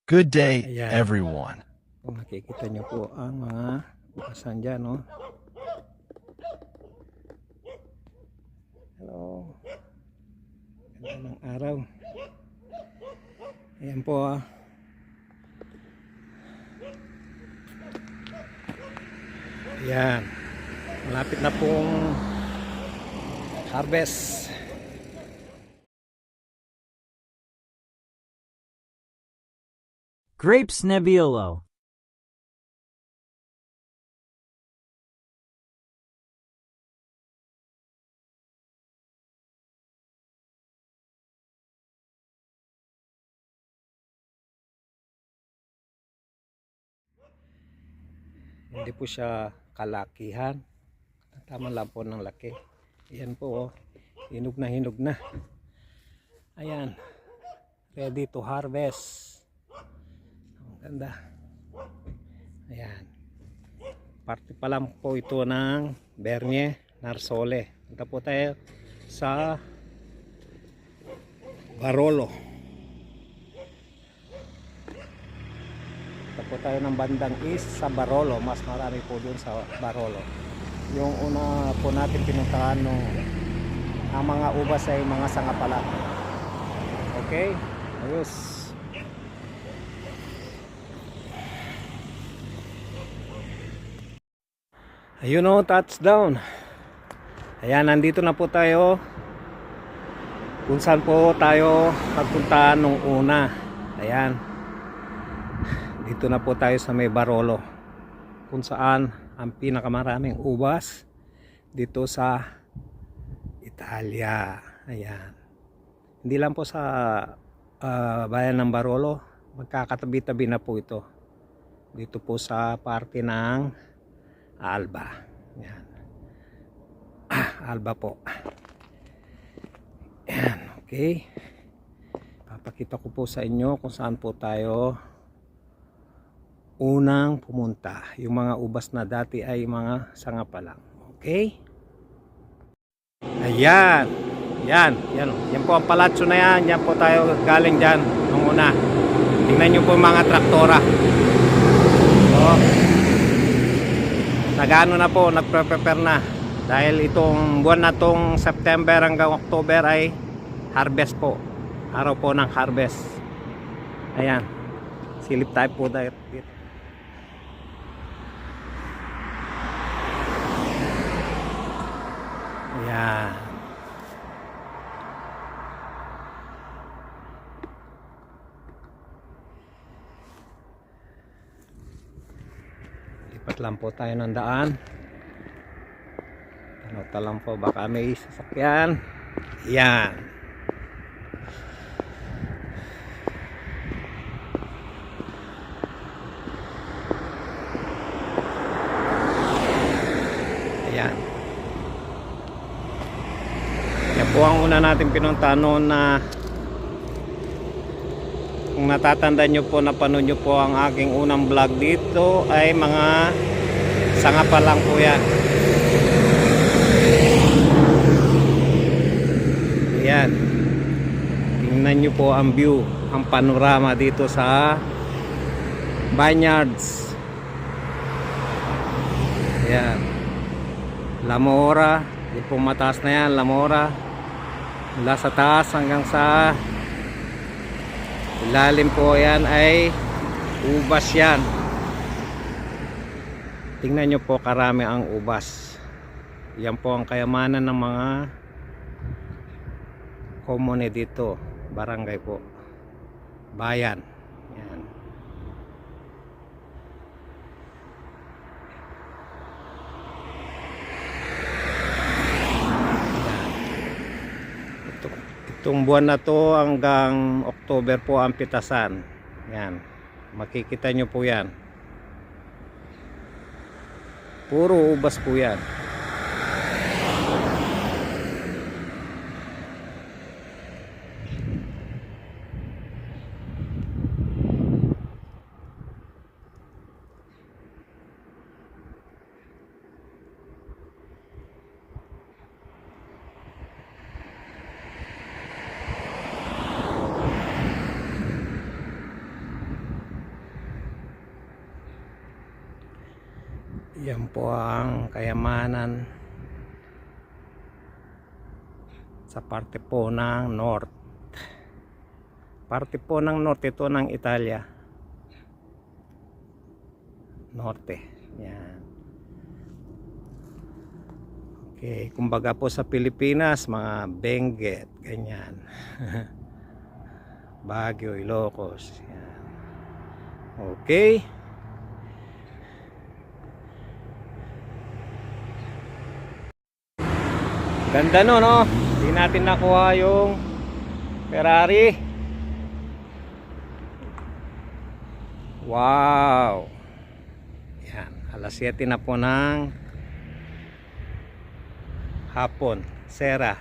Good day, Ayan. everyone. Kung nakikita nyo po ang mga bukasan dyan, no? Hello. Ganda ng araw. Ayan po, ah. Ayan. Malapit na pong harvest. Grapes Nebbiolo. Hindi po siya kalakihan. Tama lang po ng laki. Ayan po, oh. Hinog na hinog na. Ayan. Ready to harvest. Ang ganda. Ayan. Parte pa lang po ito ng Bernie Narsole. Punta po tayo sa Barolo. Punta po tayo ng bandang east sa Barolo. Mas marami po dun sa Barolo. Yung una po natin pinuntahan nung ang mga ubas ay mga sangapala. Okay? Ayos. Ayun o, touchdown. Ayan, nandito na po tayo kung saan po tayo pagpuntahan nung una. Ayan. Dito na po tayo sa may Barolo, kung saan ang pinakamaraming ubas dito sa Italia. Ayan. Hindi lang po sa bayan ng Barolo, magkakatabi-tabi na po ito. Dito po sa parte ng Alba. Ayan. Alba po. Ayan. Okay. Papakita ko po sa inyo kung saan po tayo unang pumunta. Yung mga ubas na dati ay mga sanga pa lang. Okay? Ayan. Yan. Yan po ang palatso na yan. Yan po tayo galing dyan nung una. Tingnan nyo po mga traktora. So, nagano na po, nagprepare na. Dahil itong buwan na tong September hanggang October ay harvest po. Araw po ng harvest. Ayan. Silip tayo po dito. Ayan. Lipat lang po tayo ng daan. Tanota lang po, baka may sasakyan. Ayan. Ayan. Yan po ang una natin pinuntahan noon na kung natatanda nyo po, napanood nyo po ang aking unang vlog dito ay mga sanga pa lang po yan. Ayan. Tingnan nyo po ang view, ang panorama dito sa vineyards. Ayan. Lamora, yung pong mataas na yan, Lamora. Mula sa taas hanggang sa ilalim po yan ay ubas yan. Tingnan nyo po karami ang ubas. Yan po ang kayamanan ng mga komune dito, barangay po, bayan. Yan. Itong buwan na to hanggang October po ang pitasan. Yan. Makikita nyo po yan. Puro ubas po yan. Yan po ang kayamanan sa parte po ng north. Parte po ng north ito ng Italia. Norte. Yan. Okay, kumbaga po sa Pilipinas, mga Benguet, ganyan. Baguio, Ilocos. Yan. Okay. Ganda no? Hindi natin nakuha yung Ferrari. Wow. Yan, alas 7 na po ng hapon. Sera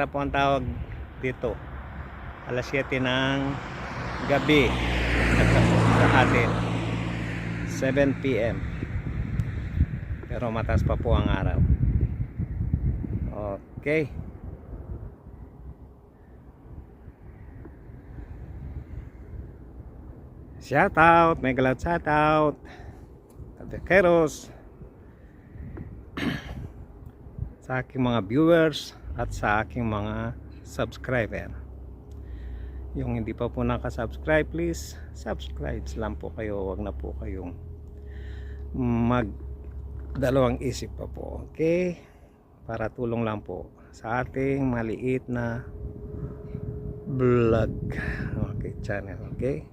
po ang tawag dito. Alas 7 ng gabi sa atin. 7 PM. Pero mataas pa po ang araw. Okay. Shout out, mega loud shout out. Tadekeros. Sa aking mga viewers at sa aking mga subscriber. Yung hindi pa po nakasubscribe, please subscribe lang po kayo. Wag na po kayong mag dalawang isip pa po. Okay? Para tulong lang po sa ating maliit na vlog. Okay, channel. Okay?